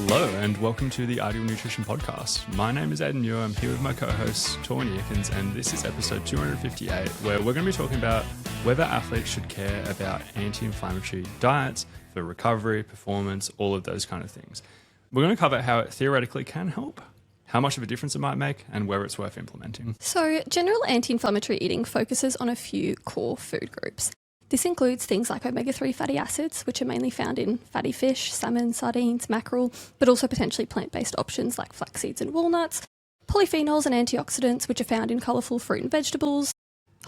Hello and welcome to the Ideal Nutrition Podcast. My name is Aidan Muir. I'm here with my co-host Torwen Eerkens, and this is episode 258, where we're going to be talking about whether athletes should care about anti-inflammatory diets for recovery, performance, all of those kind of things. We're going to cover how it theoretically can help, how much of a difference it might make, and whether it's worth implementing. So, general anti-inflammatory eating focuses on a few core food groups. This includes things like omega-3 fatty acids, which are mainly found in fatty fish, salmon, sardines, mackerel, but also potentially plant-based options like flax seeds and walnuts, polyphenols and antioxidants, which are found in colourful fruit and vegetables,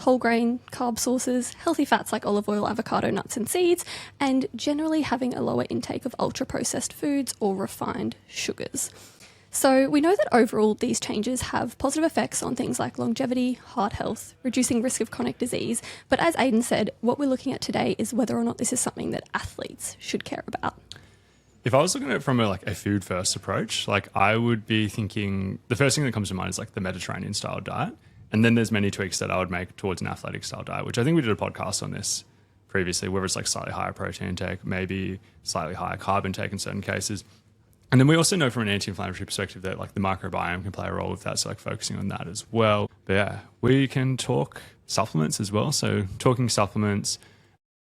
whole grain, carb sources, healthy fats like olive oil, avocado, nuts and seeds, and generally having a lower intake of ultra-processed foods or refined sugars. So we know that overall these changes have positive effects on things like longevity, heart health, reducing risk of chronic disease. But as Aidan said, what we're looking at today is whether or not this is something that athletes should care about. If I was looking at it from a food first approach, I would be thinking the first thing that comes to mind is the Mediterranean style diet. And then there's many tweaks that I would make towards an athletic style diet, which I think we did a podcast on this previously, whether it's slightly higher protein intake, maybe slightly higher carb intake in certain cases. And then we also know from an anti-inflammatory perspective that the microbiome can play a role with that, so focusing on that as well. But yeah, we can talk supplements as well. So talking supplements,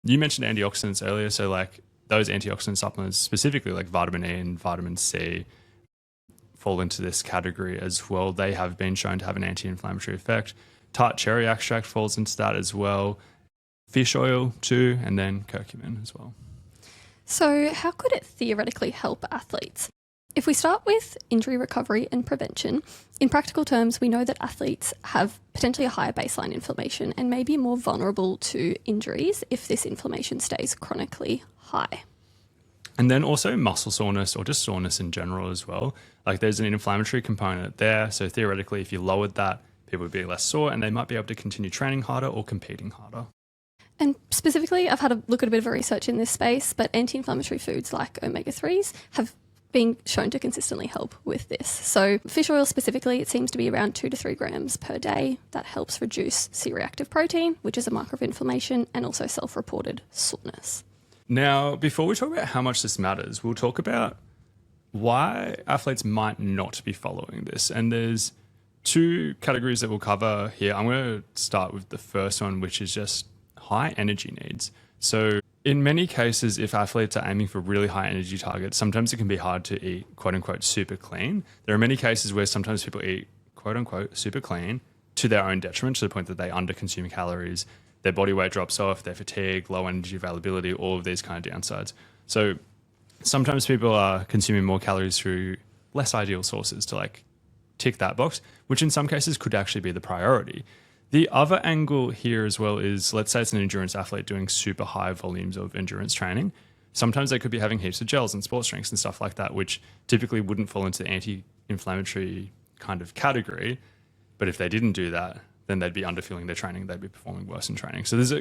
you mentioned antioxidants earlier, so those antioxidant supplements, specifically vitamin E and vitamin C, fall into this category as well. They have been shown to have an anti-inflammatory effect. Tart cherry extract falls into that as well. Fish oil too, and then curcumin as well. So how could it theoretically help athletes? If we start with injury recovery and prevention, in practical terms, we know that athletes have potentially a higher baseline inflammation and may be more vulnerable to injuries if this inflammation stays chronically high. And then also muscle soreness or just soreness in general as well. There's an inflammatory component there. So theoretically, if you lowered that, people would be less sore and they might be able to continue training harder or competing harder. And specifically, I've had a look at a bit of research in this space, but anti-inflammatory foods like omega-3s have been shown to consistently help with this. So fish oil specifically, it seems to be around 2 to 3 grams per day. That helps reduce C-reactive protein, which is a marker of inflammation, and also self-reported soreness. Now, before we talk about how much this matters, we'll talk about why athletes might not be following this. And there's 2 categories that we'll cover here. I'm going to start with the first one, which is just high energy needs. So in many cases, if athletes are aiming for really high energy targets, sometimes it can be hard to eat quote unquote super clean. There are many cases where sometimes people eat quote unquote super clean to their own detriment, to the point that they underconsume calories, their body weight drops off, they're fatigued, low energy availability, all of these kind of downsides. So sometimes people are consuming more calories through less ideal sources to tick that box, which in some cases could actually be the priority. The other angle here as well is, let's say it's an endurance athlete doing super high volumes of endurance training. Sometimes they could be having heaps of gels and sports drinks and stuff like that, which typically wouldn't fall into the anti-inflammatory kind of category. But if they didn't do that, then they'd be underfueling their training. They'd be performing worse in training. So there's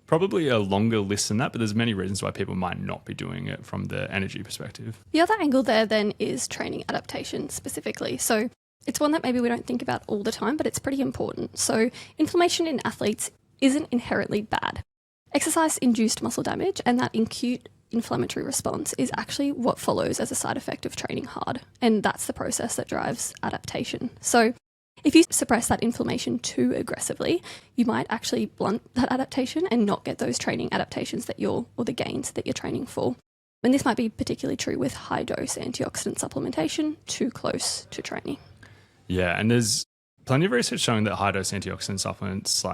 probably a longer list than that, but there's many reasons why people might not be doing it from the energy perspective. The other angle there then is training adaptation specifically. So it's one that maybe we don't think about all the time, but it's pretty important. So inflammation in athletes isn't inherently bad. Exercise-induced muscle damage and that acute inflammatory response is actually what follows as a side effect of training hard. And that's the process that drives adaptation. So if you suppress that inflammation too aggressively, you might actually blunt that adaptation and not get those training adaptations or the gains that you're training for. And this might be particularly true with high-dose antioxidant supplementation too close to training. Yeah, and there's plenty of research showing that high-dose antioxidant supplements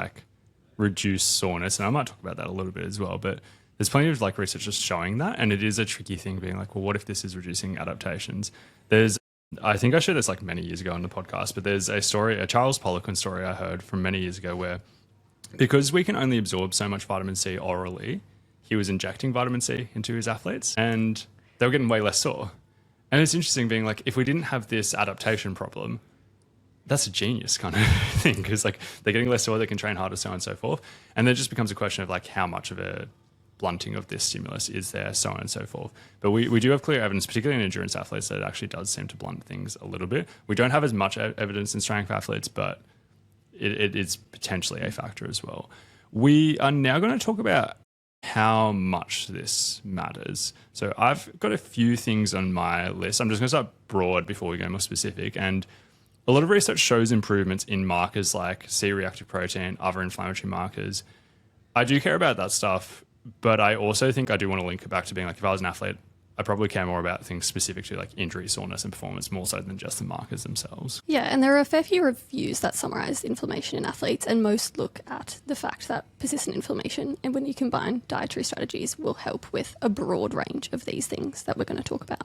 reduce soreness, and I might talk about that a little bit as well, but there's plenty of research just showing that, and it is a tricky thing being well, what if this is reducing adaptations? I think I shared this many years ago on the podcast, but there's a Charles Poliquin story I heard from many years ago where, because we can only absorb so much vitamin C orally, he was injecting vitamin C into his athletes, and they were getting way less sore. And it's interesting being if we didn't have this adaptation problem, that's a genius kind of thing, because they're getting less sore, they can train harder, so on and so forth. And then it just becomes a question of how much of a blunting of this stimulus is there, so on and so forth. But we do have clear evidence, particularly in endurance athletes, that it actually does seem to blunt things a little bit. We don't have as much evidence in strength athletes, but it is potentially a factor as well. We are now going to talk about how much this matters. So I've got a few things on my list. I'm just going to start broad before we go more specific. And a lot of research shows improvements in markers like C-reactive protein, other inflammatory markers. I do care about that stuff, but I also think I do want to link it back to being like, if I was an athlete, I probably care more about things specific to like injury, soreness, and performance more so than just the markers themselves. Yeah, and there are a fair few reviews that summarise inflammation in athletes, and most look at the fact that persistent inflammation, and when you combine dietary strategies, will help with a broad range of these things that we're going to talk about.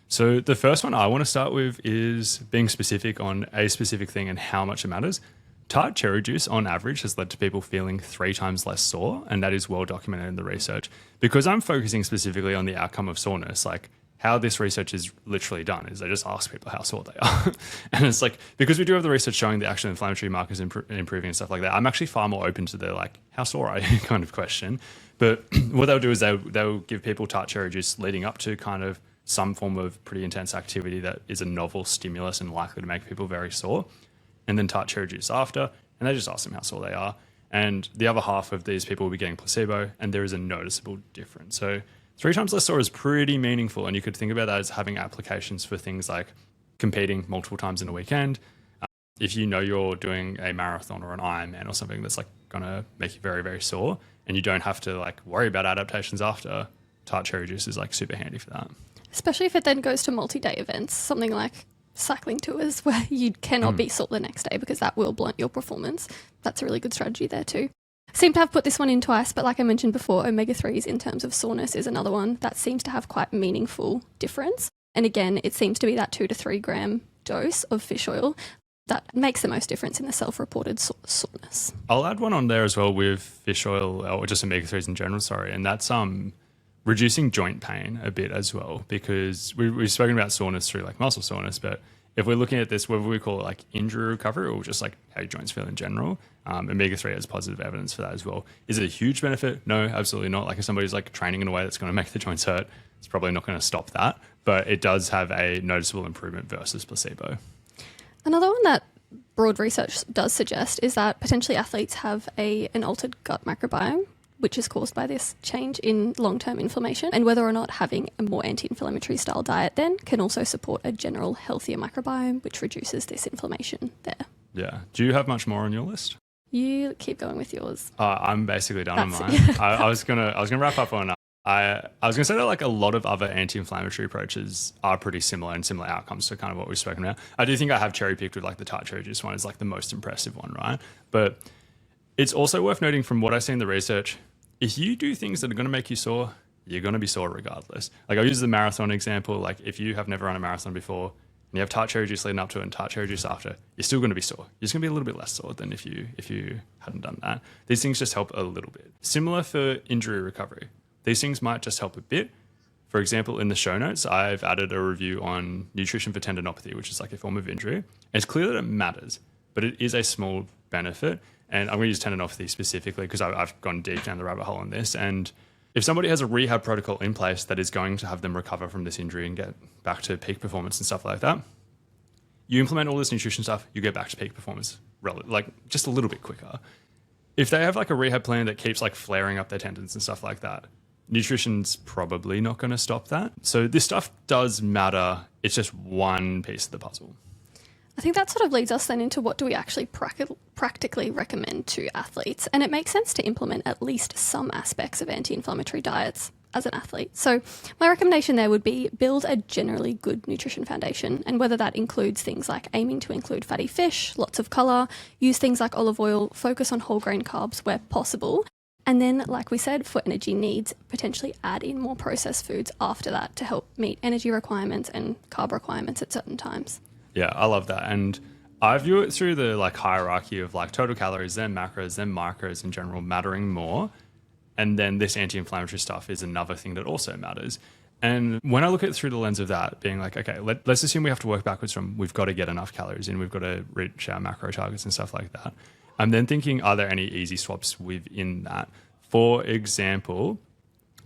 So the first one I want to start with is being specific on a specific thing and how much it matters. Tart cherry juice, on average, has led to people feeling 3 times less sore, and that is well documented in the research. Because I'm focusing specifically on the outcome of soreness, like how this research is literally done is they just ask people how sore they are. And it's like, because we do have the research showing the actual inflammatory markers improving and stuff like that, I'm actually far more open to the like, how sore are you kind of question. But what they'll do is they'll give people Tart cherry juice leading up to kind of some form of pretty intense activity that is a novel stimulus and likely to make people very sore. And then Tart cherry juice after, and they just ask them how sore they are. And the other half of these people will be getting placebo, and there is a noticeable difference. So 3 times less sore is pretty meaningful, and you could think about that as having applications for things like competing multiple times in a weekend. If you know you're doing a marathon or an Ironman or something that's like going to make you very, very sore, and you don't have to like worry about adaptations after, Tart cherry juice is like super handy for that. Especially if it then goes to multi-day events, something like cycling tours where you cannot be sore the next day because that will blunt your performance. That's a really good strategy there too. Seem to have put this one in twice, but like I mentioned before, omega-3s in terms of soreness is another one that seems to have quite meaningful difference. And again, it seems to be that 2 to 3 gram dose of fish oil that makes the most difference in the self-reported soreness. I'll add one on there as well with fish oil, or just omega-3s in general, and that's reducing joint pain a bit as well, because we've spoken about soreness through like muscle soreness, but if we're looking at this, whether we call it like injury recovery or just like how your joints feel in general, omega-3 has positive evidence for that as well. Is it a huge benefit? No, absolutely not. Like if somebody's like training in a way that's going to make the joints hurt, it's probably not going to stop that, but it does have a noticeable improvement versus placebo. Another one that broad research does suggest is that potentially athletes have an altered gut microbiome, which is caused by this change in long-term inflammation, and whether or not having a more anti-inflammatory style diet then can also support a general healthier microbiome, which reduces this inflammation there. Yeah. Do you have much more on your list? You keep going with yours. I'm basically done on mine. I was gonna wrap up on. I was gonna say that like a lot of other anti-inflammatory approaches are pretty similar and similar outcomes to kind of what we've spoken about. I do think I have cherry picked with like the Tart cherry juice one is like the most impressive one, right? But it's also worth noting from what I see in the research, if you do things that are going to make you sore, you're going to be sore regardless. Like I'll use the marathon example. Like if you have never run a marathon before and you have Tart cherry juice leading up to it and Tart cherry juice after, you're still going to be sore. You're just going to be a little bit less sore than if you hadn't done that. These things just help a little bit. Similar for injury recovery. These things might just help a bit. For example, in the show notes, I've added a review on nutrition for tendinopathy, which is like a form of injury. And it's clear that it matters, but it is a small benefit. And I'm going to use tendinopathy specifically because I've gone deep down the rabbit hole on this. And if somebody has a rehab protocol in place that is going to have them recover from this injury and get back to peak performance and stuff like that, you implement all this nutrition stuff, you get back to peak performance, like just a little bit quicker. If they have like a rehab plan that keeps like flaring up their tendons and stuff like that, nutrition's probably not going to stop that. So this stuff does matter. It's just one piece of the puzzle. I think that sort of leads us then into what do we actually practically recommend to athletes. And it makes sense to implement at least some aspects of anti-inflammatory diets as an athlete. So my recommendation there would be build a generally good nutrition foundation. And whether that includes things like aiming to include fatty fish, lots of colour, use things like olive oil, focus on whole grain carbs where possible. And then, like we said, for energy needs, potentially add in more processed foods after that to help meet energy requirements and carb requirements at certain times. Yeah, I love that. And I view it through the like hierarchy of like total calories, then macros, then micros in general mattering more. And then this anti-inflammatory stuff is another thing that also matters. And when I look at it through the lens of that, being like, okay, let's assume we have to work backwards from we've got to get enough calories in, we've got to reach our macro targets and stuff like that. I'm then thinking, are there any easy swaps within that? For example,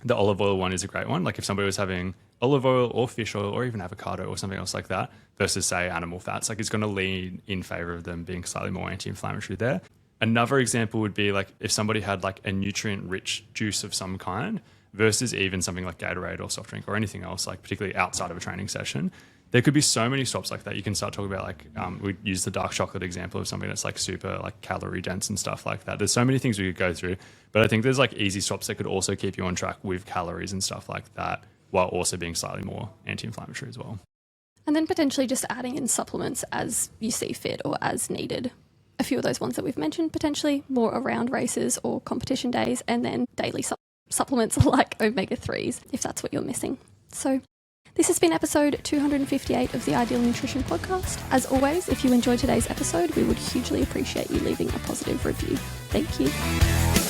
the olive oil one is a great one. Like if somebody was having olive oil or fish oil or even avocado or something else like that versus say animal fats, like it's going to lean in favor of them being slightly more anti-inflammatory there. Another example would be like if somebody had like a nutrient-rich juice of some kind versus even something like Gatorade or soft drink or anything else, like particularly outside of a training session. There could be so many swaps like that. You can start talking about like, we use the dark chocolate example of something that's like super like calorie dense and stuff like that. There's so many things we could go through, but I think there's like easy swaps that could also keep you on track with calories and stuff like that, while also being slightly more anti-inflammatory as well. And then potentially just adding in supplements as you see fit or as needed. A few of those ones that we've mentioned, potentially more around races or competition days, and then daily supplements like omega-3s if that's what you're missing. So this has been episode 258 of the Ideal Nutrition Podcast. As always, if you enjoyed today's episode, we would hugely appreciate you leaving a positive review. Thank you.